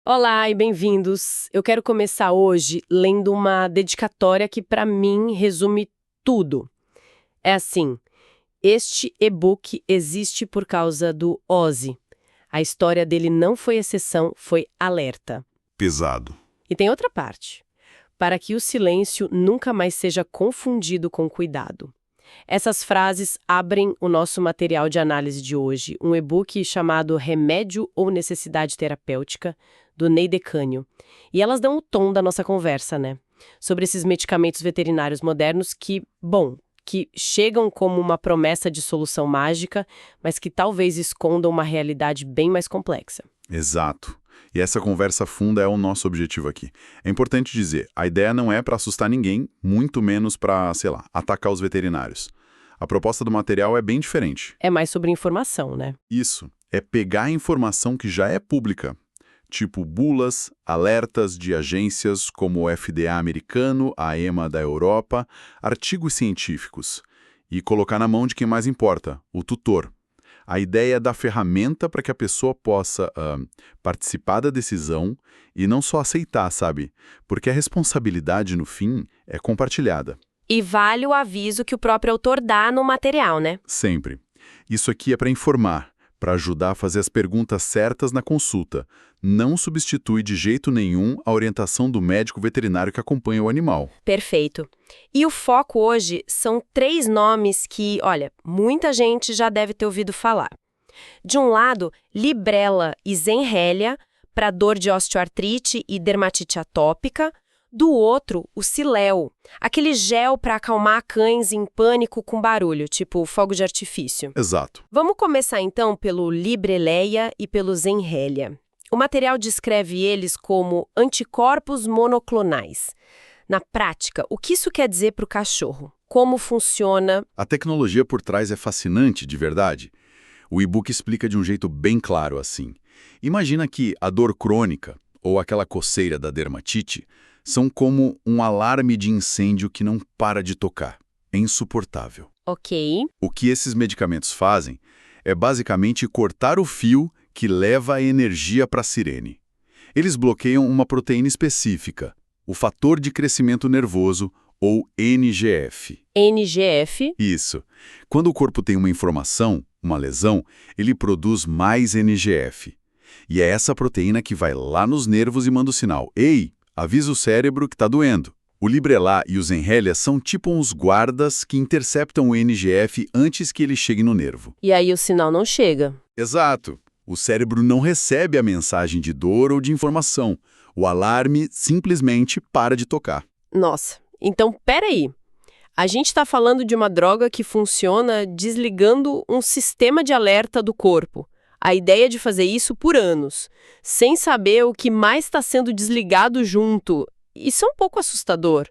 Olá e bem-vindos. Eu quero começar hoje lendo uma dedicatória que, para mim, resume tudo. É assim: este e-book existe por causa do Ozzy. A história dele não foi exceção, foi alerta. Pesado. E tem outra parte: para que o silêncio nunca mais seja confundido com cuidado. Essas frases abrem o nosso material de análise de hoje, um e-book chamado Remédio ou Necessidade Terapêutica, do Ney Decânio. E elas dão o tom da nossa conversa, né? Sobre esses medicamentos veterinários modernos que chegam como uma promessa de solução mágica, mas que talvez escondam uma realidade bem mais complexa. Exato. E essa conversa funda é o nosso objetivo aqui. É importante dizer, a ideia não é para assustar ninguém, muito menos para, atacar os veterinários. A proposta do material é bem diferente. É mais sobre informação, né? Isso, é pegar a informação que já é pública, tipo bulas, alertas de agências como o FDA americano, a EMA da Europa, artigos científicos, e colocar na mão de quem mais importa, o tutor. A ideia é dar ferramenta para que a pessoa possa participar da decisão e não só aceitar, sabe? Porque a responsabilidade, no fim, é compartilhada. E vale o aviso que o próprio autor dá no material, né? Sempre. Isso aqui é para informar, para ajudar a fazer as perguntas certas na consulta. Não substitui de jeito nenhum a orientação do médico veterinário que acompanha o animal. Perfeito. E o foco hoje são 3 nomes que, olha, muita gente já deve ter ouvido falar. De um lado, Librela e Zenrelia, para dor de osteoartrite e dermatite atópica. Do outro, o Siléo, aquele gel para acalmar cães em pânico com barulho, tipo fogo de artifício. Exato. Vamos começar então pelo Libreleia e pelo Zenrelia. O material descreve eles como anticorpos monoclonais. Na prática, o que isso quer dizer para o cachorro? Como funciona? A tecnologia por trás é fascinante, de verdade. O e-book explica de um jeito bem claro assim. Imagina que a dor crônica, ou aquela coceira da dermatite, são como um alarme de incêndio que não para de tocar. É insuportável. Ok. O que esses medicamentos fazem é basicamente cortar o fio que leva a energia para a sirene. Eles bloqueiam uma proteína específica, o fator de crescimento nervoso, ou NGF. NGF? Isso. Quando o corpo tem uma inflamação, uma lesão, ele produz mais NGF. E é essa proteína que vai lá nos nervos e manda o sinal: ei, avisa o cérebro que está doendo. O Librela e o Zenrelia são tipo uns guardas que interceptam o NGF antes que ele chegue no nervo. E aí o sinal não chega. Exato. O cérebro não recebe a mensagem de dor ou de informação. O alarme simplesmente para de tocar. Nossa, então peraí. A gente está falando de uma droga que funciona desligando um sistema de alerta do corpo. A ideia de fazer isso por anos, sem saber o que mais está sendo desligado junto. Isso é um pouco assustador.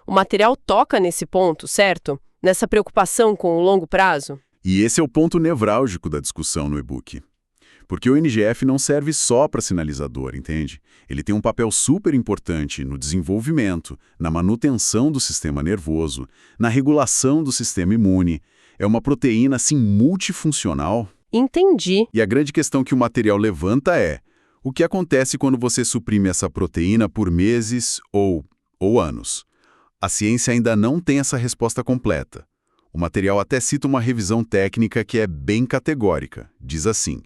O material toca nesse ponto, certo? Nessa preocupação com o longo prazo? E esse é o ponto nevrálgico da discussão no e-book. Porque o NGF não serve só para sinalizador, entende? Ele tem um papel super importante no desenvolvimento, na manutenção do sistema nervoso, na regulação do sistema imune. É uma proteína, assim, multifuncional. Entendi. E a grande questão que o material levanta é: o que acontece quando você suprime essa proteína por meses ou anos? A ciência ainda não tem essa resposta completa. O material até cita uma revisão técnica que é bem categórica. Diz assim: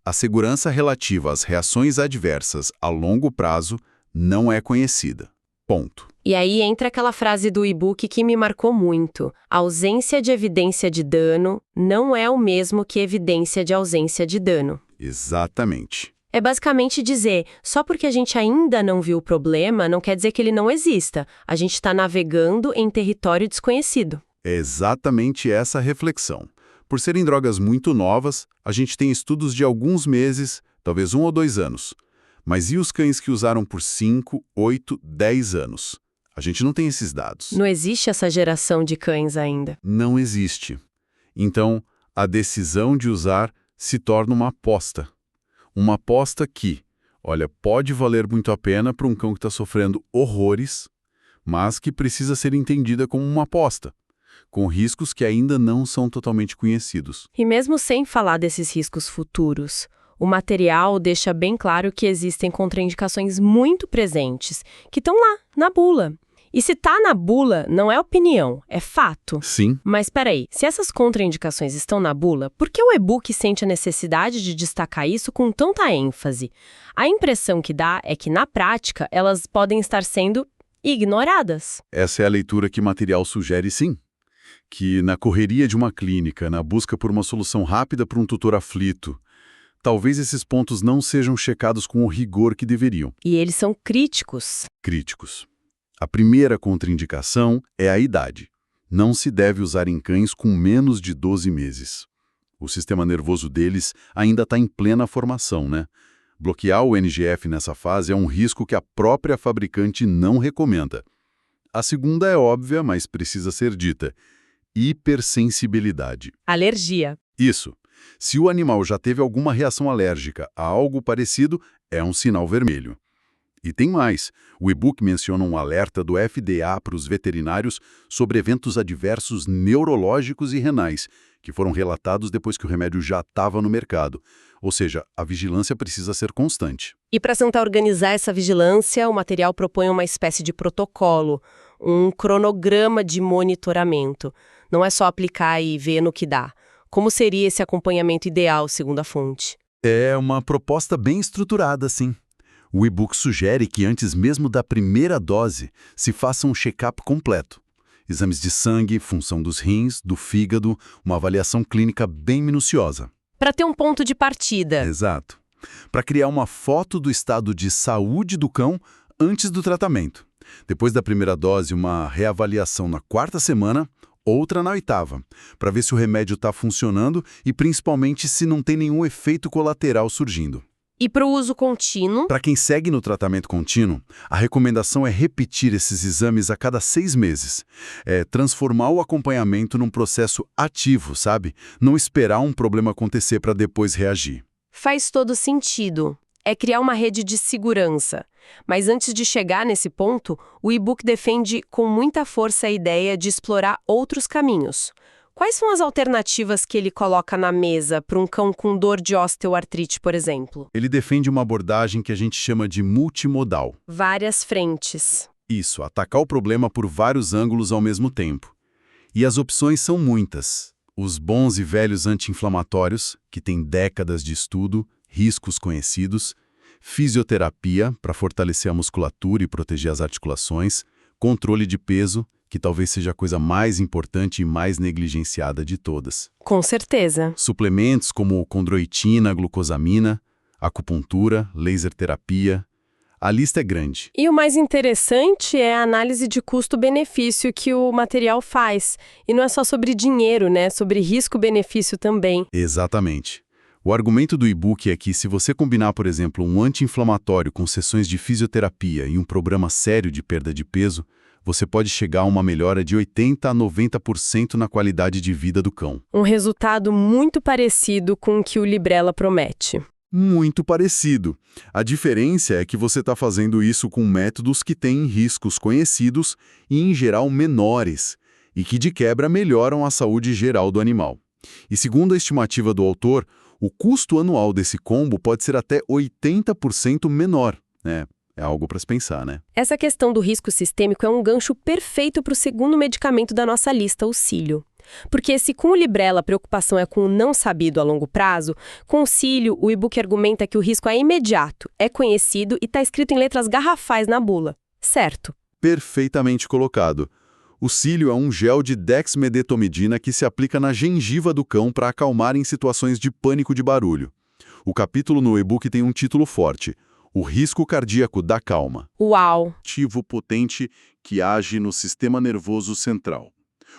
a segurança relativa às reações adversas a longo prazo não é conhecida. Ponto. E aí entra aquela frase do e-book que me marcou muito. A ausência de evidência de dano não é o mesmo que evidência de ausência de dano. Exatamente. É basicamente dizer, só porque a gente ainda não viu o problema, não quer dizer que ele não exista. A gente está navegando em território desconhecido. É exatamente essa a reflexão. Por serem drogas muito novas, a gente tem estudos de alguns meses, talvez 1 ou 2 anos. Mas e os cães que usaram por 5, 8, 10 anos? A gente não tem esses dados. Não existe essa geração de cães ainda. Não existe. Então, a decisão de usar se torna uma aposta. Uma aposta que, olha, pode valer muito a pena para um cão que está sofrendo horrores, mas que precisa ser entendida como uma aposta, com riscos que ainda não são totalmente conhecidos. E mesmo sem falar desses riscos futuros, O material deixa bem claro que existem contraindicações muito presentes, que estão lá, na bula. E se tá na bula, não é opinião, é fato. Sim. Mas peraí, se essas contraindicações estão na bula, por que o e-book sente a necessidade de destacar isso com tanta ênfase? A impressão que dá é que, na prática, elas podem estar sendo ignoradas. Essa é a leitura que o material sugere, sim. Que na correria de uma clínica, na busca por uma solução rápida para um tutor aflito, talvez esses pontos não sejam checados com o rigor que deveriam. E eles são críticos. Críticos. A primeira contraindicação é a idade. Não se deve usar em cães com menos de 12 meses. O sistema nervoso deles ainda está em plena formação, né? Bloquear o NGF nessa fase é um risco que a própria fabricante não recomenda. A segunda é óbvia, mas precisa ser dita. Hipersensibilidade. Alergia. Isso. Se o animal já teve alguma reação alérgica a algo parecido, é um sinal vermelho. E tem mais. O e-book menciona um alerta do FDA para os veterinários sobre eventos adversos neurológicos e renais, que foram relatados depois que o remédio já estava no mercado. Ou seja, a vigilância precisa ser constante. E para tentar organizar essa vigilância, o material propõe uma espécie de protocolo, um cronograma de monitoramento. Não é só aplicar e ver no que dá. Como seria esse acompanhamento ideal, segundo a fonte? É uma proposta bem estruturada, sim. O e-book sugere que antes mesmo da primeira dose se faça um check-up completo. Exames de sangue, função dos rins, do fígado, uma avaliação clínica bem minuciosa. Para ter um ponto de partida. Exato. Para criar uma foto do estado de saúde do cão antes do tratamento. Depois da primeira dose, uma reavaliação na 4ª semana, outra na 8ª, para ver se o remédio está funcionando e principalmente se não tem nenhum efeito colateral surgindo. E para o uso contínuo? Para quem segue no tratamento contínuo, a recomendação é repetir esses exames a cada 6 meses. É transformar o acompanhamento num processo ativo, sabe? Não esperar um problema acontecer para depois reagir. Faz todo sentido. É criar uma rede de segurança. Mas antes de chegar nesse ponto, o e-book defende com muita força a ideia de explorar outros caminhos. Quais são as alternativas que ele coloca na mesa para um cão com dor de osteoartrite, por exemplo? Ele defende uma abordagem que a gente chama de multimodal. Várias frentes. Isso, atacar o problema por vários ângulos ao mesmo tempo. E as opções são muitas. Os bons e velhos anti-inflamatórios, que têm décadas de estudo, riscos conhecidos, fisioterapia, para fortalecer a musculatura e proteger as articulações, controle de peso, que talvez seja a coisa mais importante e mais negligenciada de todas. Com certeza. Suplementos como condroitina, glucosamina, acupuntura, laser terapia. A lista é grande. E o mais interessante é a análise de custo-benefício que o material faz. E não é só sobre dinheiro, né? Sobre risco-benefício também. Exatamente. O argumento do e-book é que se você combinar, por exemplo, um anti-inflamatório com sessões de fisioterapia e um programa sério de perda de peso, você pode chegar a uma melhora de 80% a 90% na qualidade de vida do cão. Um resultado muito parecido com o que o Librela promete. Muito parecido. A diferença é que você está fazendo isso com métodos que têm riscos conhecidos e, em geral, menores, e que, de quebra, melhoram a saúde geral do animal. E, segundo a estimativa do autor, o custo anual desse combo pode ser até 80% menor, né? É algo para se pensar, né? Essa questão do risco sistêmico é um gancho perfeito para o segundo medicamento da nossa lista, o cílio. Porque se com o Librela a preocupação é com o não sabido a longo prazo, com o cílio o e-book argumenta que o risco é imediato, é conhecido e está escrito em letras garrafais na bula. Certo? Perfeitamente colocado. O cílio é um gel de dexmedetomidina que se aplica na gengiva do cão para acalmar em situações de pânico de barulho. O capítulo no e-book tem um título forte: O risco cardíaco da calma. Uau! Ativo potente que age no sistema nervoso central.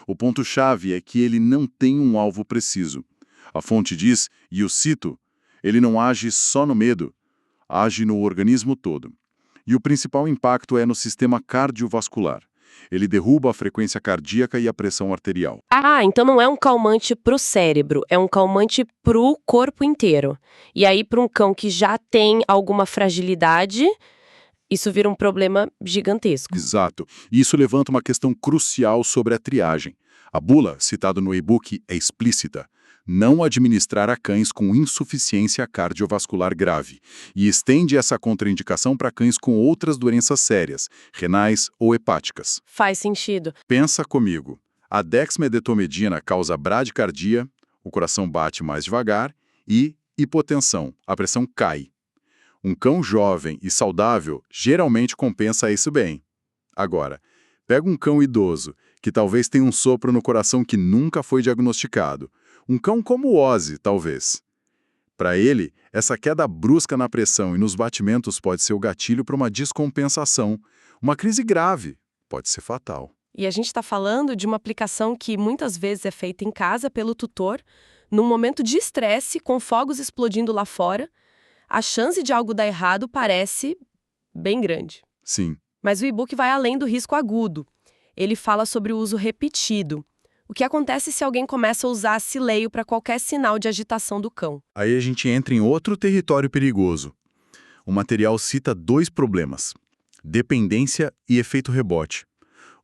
O ponto-chave é que ele não tem um alvo preciso. A fonte diz, e eu cito, ele não age só no medo, age no organismo todo. E o principal impacto é no sistema cardiovascular. Ele derruba a frequência cardíaca e a pressão arterial. Ah, então não é um calmante pro cérebro, é um calmante pro corpo inteiro. E aí, para um cão que já tem alguma fragilidade, isso vira um problema gigantesco. Exato. E isso levanta uma questão crucial sobre a triagem. A bula, citada no e-book, é explícita. não administrar a cães com insuficiência cardiovascular grave, e estende essa contraindicação para cães com outras doenças sérias, renais ou hepáticas. Faz sentido. Pensa comigo. A dexmedetomidina causa bradicardia, o coração bate mais devagar, e hipotensão, a pressão cai. Um cão jovem e saudável geralmente compensa isso bem. Agora, pega um cão idoso, que talvez tenha um sopro no coração que nunca foi diagnosticado. Um cão como o Ozzy, talvez. Para ele, essa queda brusca na pressão e nos batimentos pode ser o gatilho para uma descompensação. Uma crise grave. Pode ser fatal. E a gente está falando de uma aplicação que muitas vezes é feita em casa pelo tutor, num momento de estresse, com fogos explodindo lá fora. A chance de algo dar errado parece bem grande. Sim. Mas o e-book vai além do risco agudo. Ele fala sobre o uso repetido. O que acontece se alguém começa a usar cileio para qualquer sinal de agitação do cão? Aí a gente entra em outro território perigoso. O material cita 2 problemas: dependência e efeito rebote.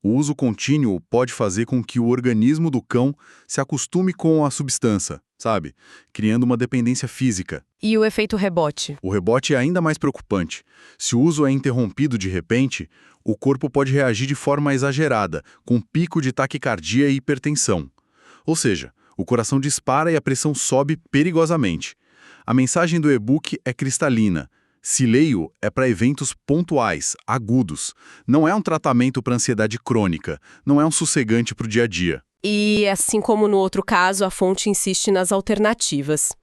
O uso contínuo pode fazer com que o organismo do cão se acostume com a substância, sabe? Criando uma dependência física. E o efeito rebote? O rebote é ainda mais preocupante. Se o uso é interrompido de repente, o corpo pode reagir de forma exagerada, com pico de taquicardia e hipertensão. Ou seja, o coração dispara e a pressão sobe perigosamente. A mensagem do e-book é cristalina. Cileio é para eventos pontuais, agudos. Não é um tratamento para ansiedade crônica, não é um sossegante para o dia a dia. E, assim como no outro caso, a fonte insiste nas alternativas.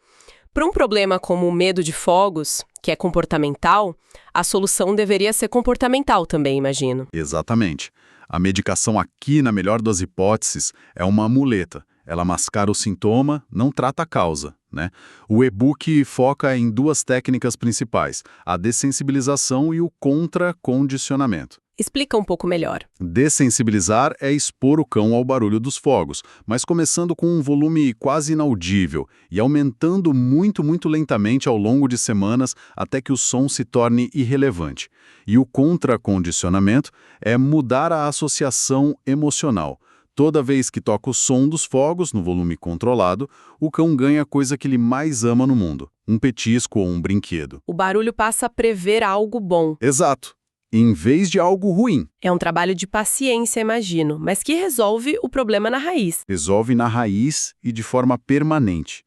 Para um problema como o medo de fogos, que é comportamental, a solução deveria ser comportamental também, imagino. Exatamente. A medicação aqui, na melhor das hipóteses, é uma muleta. Ela mascara o sintoma, não trata a causa, né? O e-book foca em 2 técnicas principais, a dessensibilização e o contracondicionamento. Explica um pouco melhor. Dessensibilizar é expor o cão ao barulho dos fogos, mas começando com um volume quase inaudível e aumentando muito lentamente ao longo de semanas até que o som se torne irrelevante. E o contracondicionamento é mudar a associação emocional. Toda vez que toca o som dos fogos, no volume controlado, o cão ganha a coisa que ele mais ama no mundo, um petisco ou um brinquedo. O barulho passa a prever algo bom. Exato. Em vez de algo ruim. É um trabalho de paciência, imagino, mas que resolve o problema na raiz. Resolve na raiz e de forma permanente.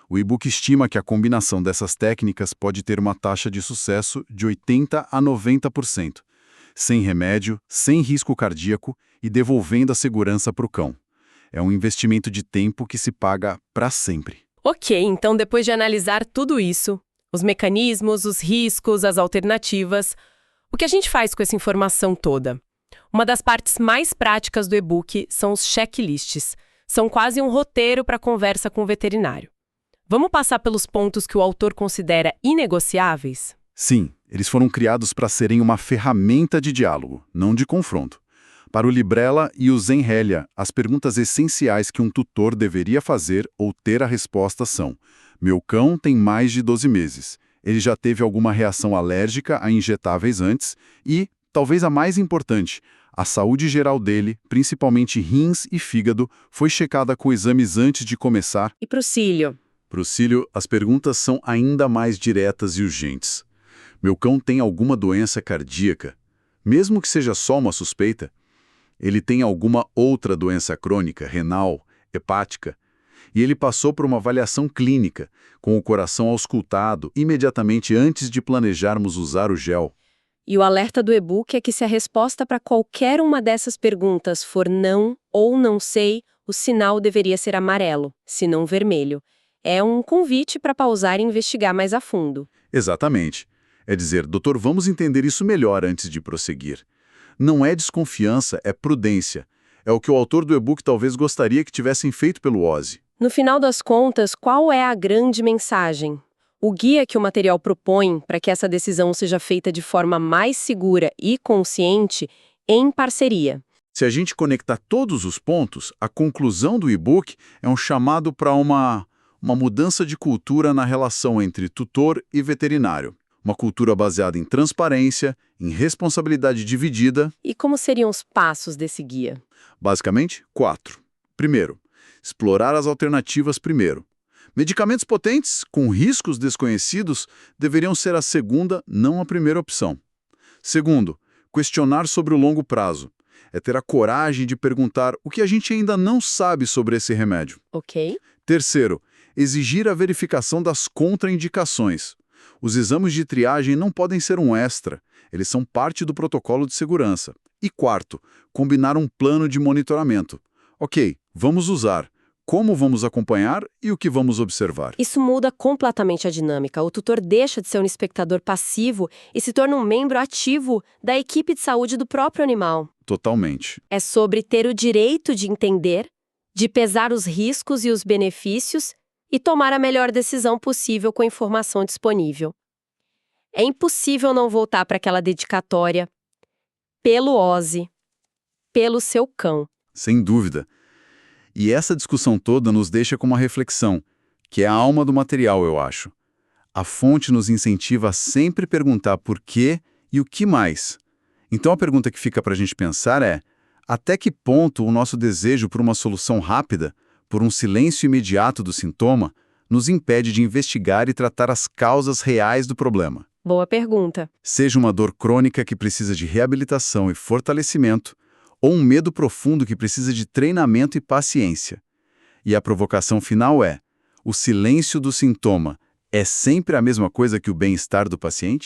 O e-book estima que a combinação dessas técnicas pode ter uma taxa de sucesso de 80% a 90%, sem remédio, sem risco cardíaco e devolvendo a segurança para o cão. É um investimento de tempo que se paga para sempre. Ok, então depois de analisar tudo isso, os mecanismos, os riscos, as alternativas, o que a gente faz com essa informação toda? Uma das partes mais práticas do e-book são os checklists. São quase um roteiro para conversa com o veterinário. Vamos passar pelos pontos que o autor considera inegociáveis? Sim, eles foram criados para serem uma ferramenta de diálogo, não de confronto. Para o Librela e o Zenrelia, as perguntas essenciais que um tutor deveria fazer ou ter a resposta são: meu cão tem mais de 12 meses. Ele já teve alguma reação alérgica a injetáveis antes e, talvez a mais importante, a saúde geral dele, principalmente rins e fígado, foi checada com exames antes de começar. E para o cílio? Para o cílio, as perguntas são ainda mais diretas e urgentes. Meu cão tem alguma doença cardíaca? Mesmo que seja só uma suspeita, ele tem alguma outra doença crônica, renal, hepática? E ele passou por uma avaliação clínica, com o coração auscultado imediatamente antes de planejarmos usar o gel. E o alerta do e-book é que se a resposta para qualquer uma dessas perguntas for não ou não sei, o sinal deveria ser amarelo, se não vermelho. É um convite para pausar e investigar mais a fundo. Exatamente. É dizer, doutor, vamos entender isso melhor antes de prosseguir. Não é desconfiança, é prudência. É o que o autor do e-book talvez gostaria que tivessem feito pelo Ozzy. No final das contas, qual é a grande mensagem? O guia que o material propõe para que essa decisão seja feita de forma mais segura e consciente em parceria. Se a gente conectar todos os pontos, a conclusão do e-book é um chamado para uma mudança de cultura na relação entre tutor e veterinário. Uma cultura baseada em transparência, em responsabilidade dividida. E como seriam os passos desse guia? Basicamente, 4. Primeiro, explorar as alternativas primeiro. Medicamentos potentes, com riscos desconhecidos, deveriam ser a segunda, não a primeira opção. Segundo, questionar sobre o longo prazo. É ter a coragem de perguntar o que a gente ainda não sabe sobre esse remédio. Ok. Terceiro, exigir a verificação das contraindicações. Os exames de triagem não podem ser um extra, eles são parte do protocolo de segurança. E quarto, combinar um plano de monitoramento. Ok, vamos usar. Como vamos acompanhar e o que vamos observar? Isso muda completamente a dinâmica. O tutor deixa de ser um espectador passivo e se torna um membro ativo da equipe de saúde do próprio animal. Totalmente. É sobre ter o direito de entender, de pesar os riscos e os benefícios e tomar a melhor decisão possível com a informação disponível. É impossível não voltar para aquela dedicatória pelo Ozzy, pelo seu cão. Sem dúvida. E essa discussão toda nos deixa com uma reflexão, que é a alma do material, eu acho. A fonte nos incentiva a sempre perguntar por quê e o que mais. Então a pergunta que fica para a gente pensar é: até que ponto o nosso desejo por uma solução rápida, por um silêncio imediato do sintoma, nos impede de investigar e tratar as causas reais do problema? Boa pergunta. Seja uma dor crônica que precisa de reabilitação e fortalecimento, ou um medo profundo que precisa de treinamento e paciência. E a provocação final é: o silêncio do sintoma é sempre a mesma coisa que o bem-estar do paciente?